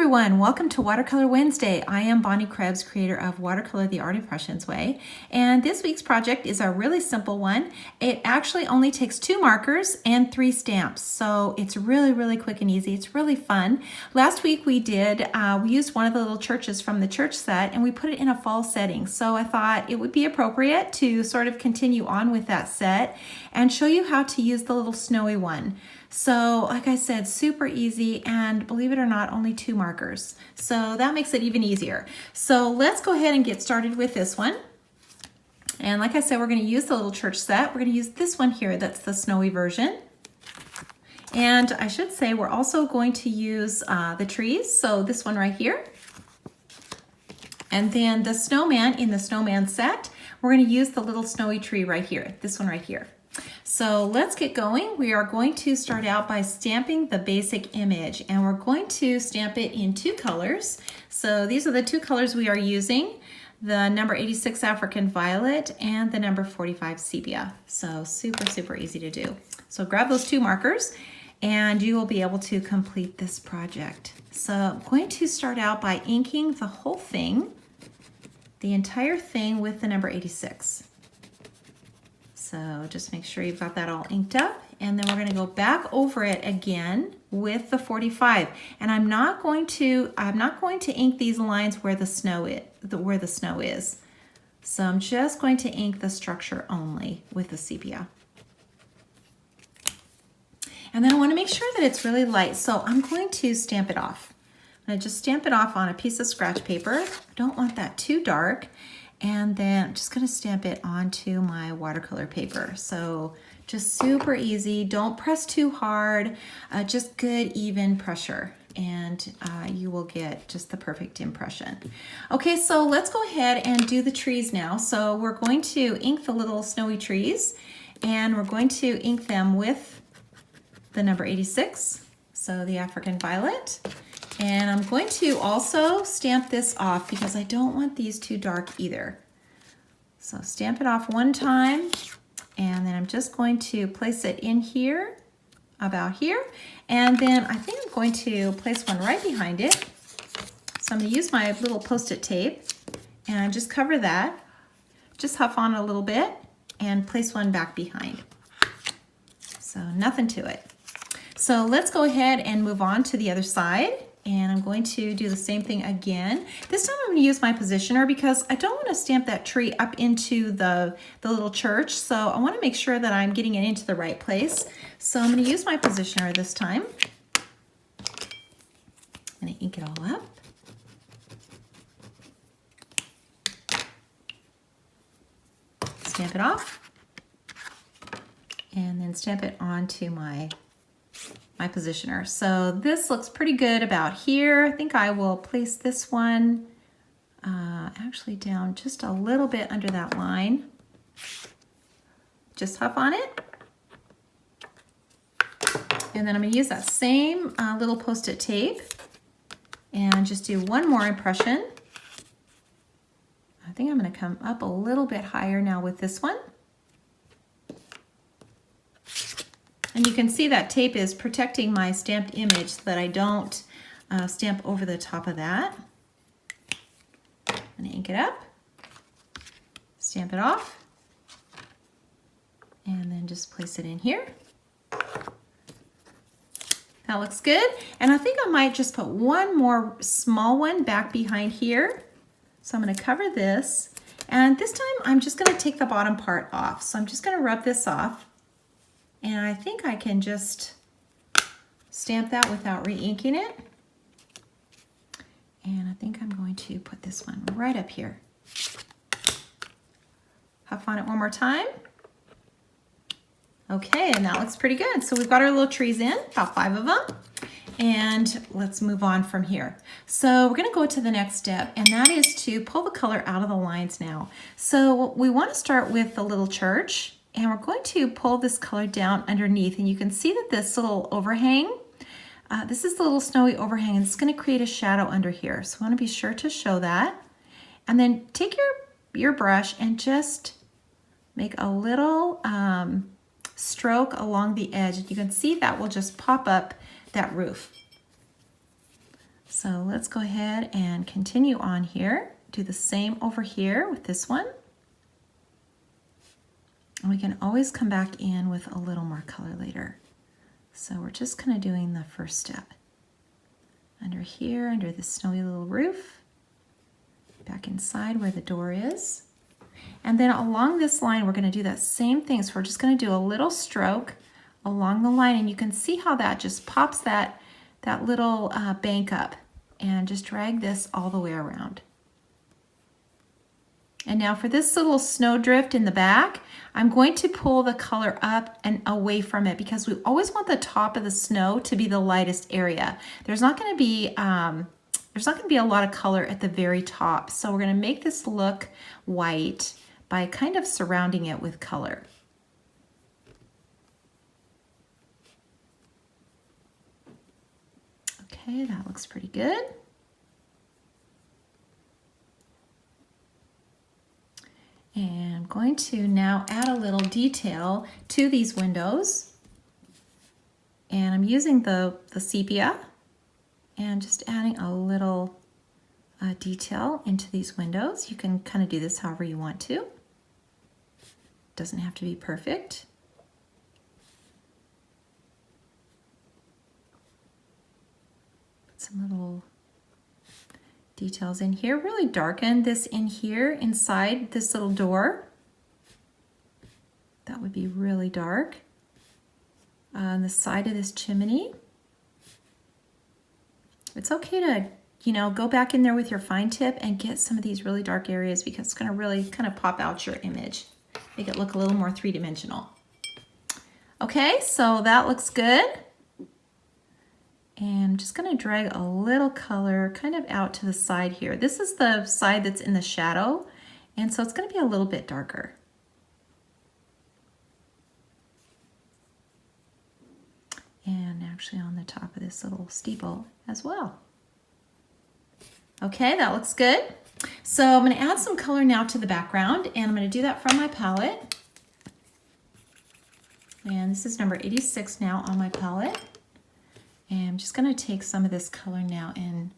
everyone, welcome to Watercolor Wednesday. I am Bonnie Krebs, creator of Watercolor the Art Impressions Way, and this week's project is a really simple one. It actually only takes 2 markers and 3 stamps, so it's really quick and easy. It's really fun. Last week we used one of the little churches from the church set and we put it in a fall setting, so I thought it would be appropriate to sort of continue on with that set and show you how to use the little snowy one. So like I said, super easy, and believe it or not, only 2 markers. So that makes it even easier. So let's go ahead and get started with this one. And like I said, we're going to use the little church set. We're going to use this one here, that's the snowy version. And I should say we're also going to use the trees, so this one right here. And then the snowman in the snowman set, we're going to use the little snowy tree right here, this one right here. So let's get going. We are going to start out by stamping the basic image, and we're going to stamp it in 2 colors. So these are the 2 colors we are using, the number 86 African Violet and the number 45 Sepia. So super easy to do. So grab those 2 markers and you will be able to complete this project. So I'm going to start out by inking the whole thing, the entire thing, with the number 86. So just make sure you've got that all inked up, and then we're going to go back over it again with the 45. And I'm not going to ink these lines where the snow is. So I'm just going to ink the structure only with the sepia. And then I want to make sure that it's really light, so I'm going to stamp it off. I'm going to just stamp it off on a piece of scratch paper. I don't want that too dark. And then I'm just going to stamp it onto my watercolor paper. So just super easy. Don't press too hard, just good even pressure, and you will get just the perfect impression. Okay, so let's go ahead and do the trees now. So we're going to ink the little snowy trees, and we're going to ink them with the number 86, so the African Violet. And I'm going to also stamp this off because I don't want these too dark either. So stamp it off 1 time, and then I'm just going to place it in here, about here. And then I think I'm going to place one right behind it. So I'm going to use my little Post-it tape and just cover that. Just huff on a little bit and place one back behind. So nothing to it. So let's go ahead and move on to the other side. And I'm going to do the same thing again. This time I'm going to use my positioner because I don't want to stamp that tree up into the little church. So I want to make sure that I'm getting it into the right place. So I'm going to use my positioner this time. I'm going to ink it all up. Stamp it off. And then stamp it onto my positioner. So this looks pretty good about here. I think I will place this one actually down just a little bit under that line. Just huff on it. And then I'm going to use that same little Post-it tape and just do one more impression. I think I'm going to come up a little bit higher now with this one. And you can see that tape is protecting my stamped image so that I don't stamp over the top of that. I'm going to ink it up, stamp it off, and then just place it in here. That looks good. And I think I might just put one more small one back behind here. So I'm going to cover this. And this time I'm just going to take the bottom part off. So I'm just going to rub this off. And I think I can just stamp that without re-inking it. And I think I'm going to put this one right up here. Huff on it one more time. Okay, and that looks pretty good. So we've got our little trees in, about 5 of them. And let's move on from here. So we're going to go to the next step, and that is to pull the color out of the lines now. So we want to start with the little church. And we're going to pull this color down underneath, and you can see that this little overhang, this is the little snowy overhang, and it's going to create a shadow under here. So I want to be sure to show that. And then take your brush and just make a little stroke along the edge. You can see that will just pop up that roof. So let's go ahead and continue on here. Do the same over here with this one. And we can always come back in with a little more color later. So we're just kind of doing the first step. Under here, under this snowy little roof. Back inside where the door is. And then along this line, we're going to do that same thing. So we're just going to do a little stroke along the line. And you can see how that just pops that little bank up. And just drag this all the way around. And now for this little snowdrift in the back, I'm going to pull the color up and away from it because we always want the top of the snow to be the lightest area. There's not going to be a lot of color at the very top. So we're going to make this look white by kind of surrounding it with color. Okay, that looks pretty good. And I'm going to now add a little detail to these windows. And I'm using the sepia and just adding a little detail into these windows. You can kind of do this however you want to. Doesn't have to be perfect. Put some little details in here. Really darken this in here inside this little door. That would be really dark. On the side of this chimney. It's okay to, go back in there with your fine tip and get some of these really dark areas because it's going to really kind of pop out your image. Make it look a little more three-dimensional. Okay, so that looks good. And I'm just going to drag a little color kind of out to the side here. This is the side that's in the shadow, and so it's going to be a little bit darker. And actually on the top of this little steeple as well. Okay, that looks good. So I'm going to add some color now to the background, and I'm going to do that from my palette. And this is number 86 now on my palette. And I'm just going to take some of this color now and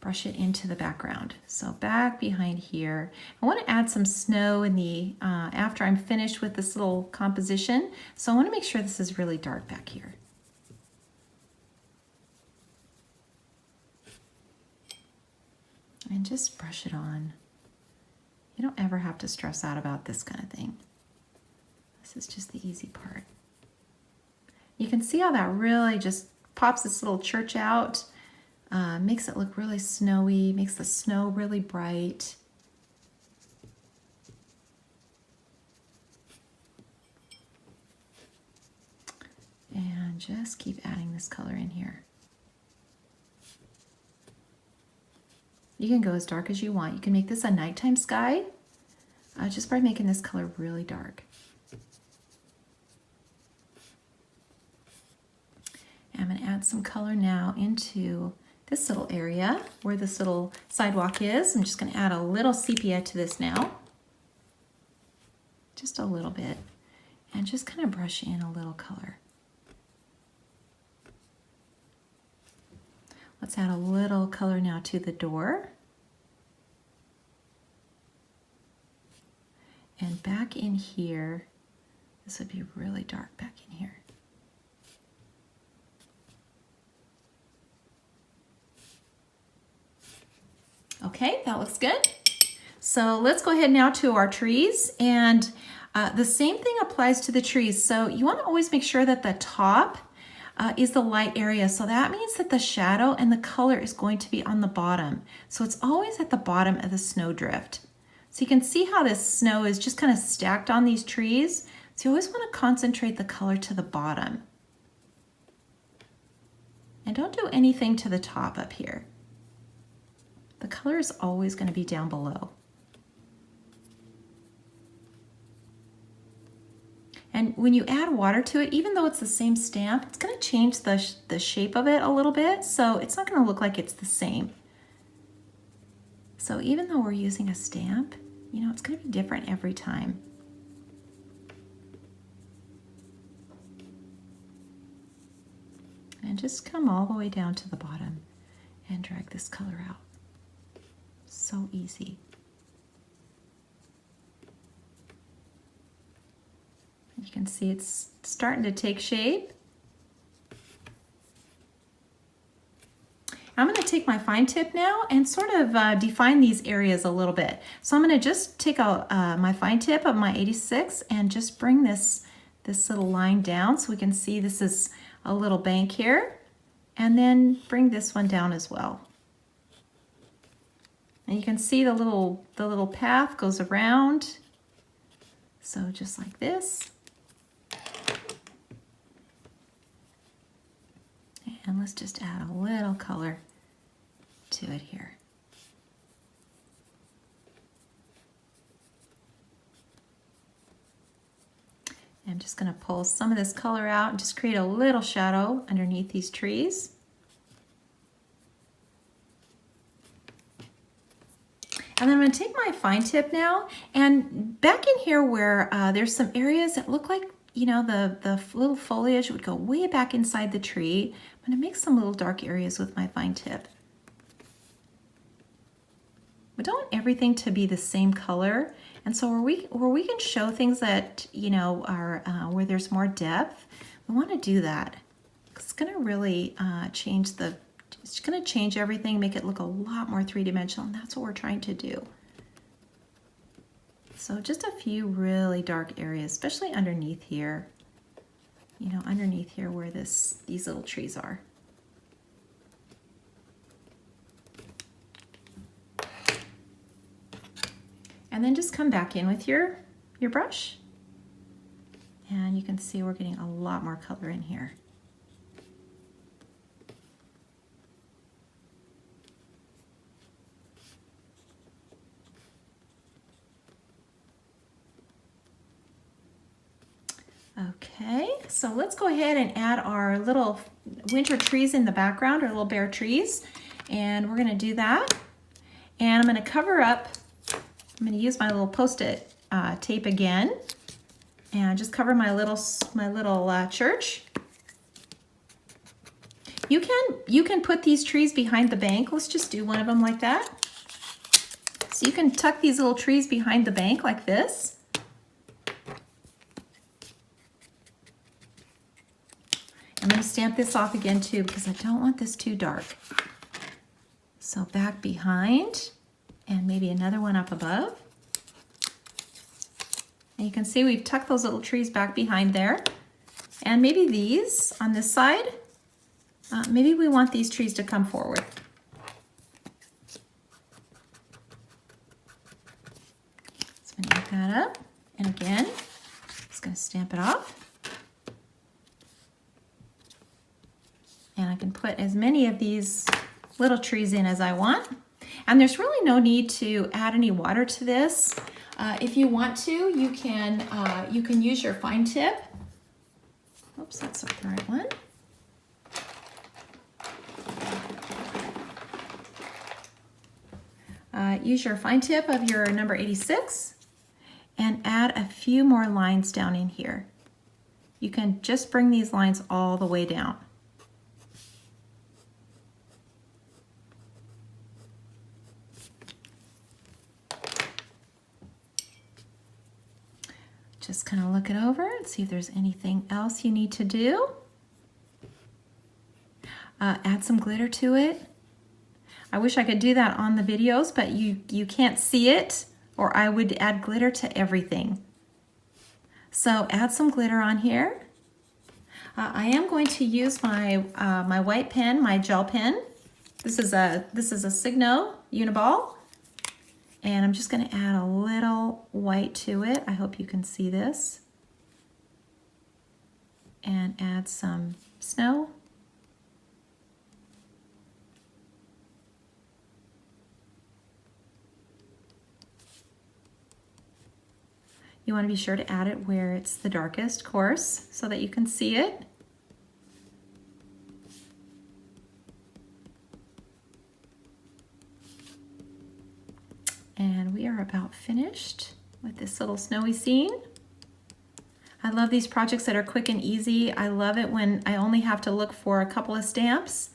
brush it into the background. So back behind here, I want to add some snow in the after I'm finished with this little composition. So I want to make sure this is really dark back here. And just brush it on. You don't ever have to stress out about this kind of thing. This is just the easy part. You can see how that really just pops this little church out, makes it look really snowy, makes the snow really bright. And just keep adding this color in here. You can go as dark as you want. You can make this a nighttime sky just by making this color really dark. I'm going to add some color now into this little area where this little sidewalk is. I'm just going to add a little sepia to this now. Just a little bit. And just kind of brush in a little color. Let's add a little color now to the door. And back in here, this would be really dark back in here. Okay, that looks good. So let's go ahead now to our trees, and the same thing applies to the trees. So you want to always make sure that the top is the light area. So that means that the shadow and the color is going to be on the bottom. So it's always at the bottom of the snowdrift. So you can see how this snow is just kind of stacked on these trees. So you always want to concentrate the color to the bottom. And don't do anything to the top up here. The color is always going to be down below. And when you add water to it, even though it's the same stamp, it's going to change the shape of it a little bit, so it's not going to look like it's the same. So even though we're using a stamp, it's going to be different every time. And just come all the way down to the bottom and drag this color out. So easy. You can see it's starting to take shape. I'm going to take my fine tip now and sort of define these areas a little bit. So I'm going to just take my fine tip of my 86 and just bring this little line down so we can see this is a little bank here, and then bring this one down as well. And you can see the little path goes around. So just like this. And let's just add a little color to it here. I'm just going to pull some of this color out and just create a little shadow underneath these trees. And then I'm going to take my fine tip now, and back in here where there's some areas that look like, you know, the little foliage would go way back inside the tree. I'm going to make some little dark areas with my fine tip. We don't want everything to be the same color, and so where we can show things that, you know, are where there's more depth, we want to do that. It's going to really it's going to change everything, make it look a lot more three-dimensional, and that's what we're trying to do. So just a few really dark areas, especially underneath here. You know, underneath here where these little trees are. And then just come back in with your brush. And you can see we're getting a lot more color in here. Okay, so let's go ahead and add our little winter trees in the background, our little bare trees. And we're gonna do that. And I'm gonna cover up, I'm gonna use my little Post-it tape again, and just cover my little church. You can put these trees behind the bank. Let's just do one of them like that. So you can tuck these little trees behind the bank like this. I'm going to stamp this off again too because I don't want this too dark. So back behind, and maybe another one up above. And you can see we've tucked those little trees back behind there. And maybe these on this side, maybe we want these trees to come forward. So I'm going to pick that up. And again, just going to stamp it off. And I can put as many of these little trees in as I want. And there's really no need to add any water to this. If you want to, you can use your fine tip. Oops, that's not the right one. Use your fine tip of your number 86 and add a few more lines down in here. You can just bring these lines all the way down. Just kind of look it over and see if there's anything else you need to do. Add some glitter to it. I wish I could do that on the videos, but you can't see it, or I would add glitter to everything. So add some glitter on here. I am going to use my my white pen, my gel pen. This is a Signo Uniball. And I'm just going to add a little white to it. I hope you can see this. And add some snow. You want to be sure to add it where it's the darkest, of course, so that you can see it. And we are about finished with this little snowy scene. I love these projects that are quick and easy. I love it when I only have to look for a couple of stamps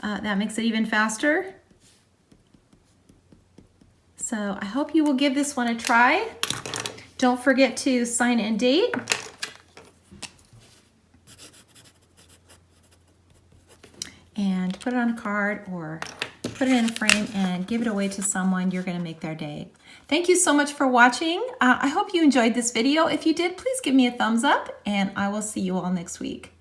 That makes it even faster. So I hope you will give this one a try. Don't forget to sign and date. And put it on a card or put it in a frame and give it away to someone. You're going to make their day. Thank you so much for watching. I hope you enjoyed this video. If you did, please give me a thumbs up, and I will see you all next week.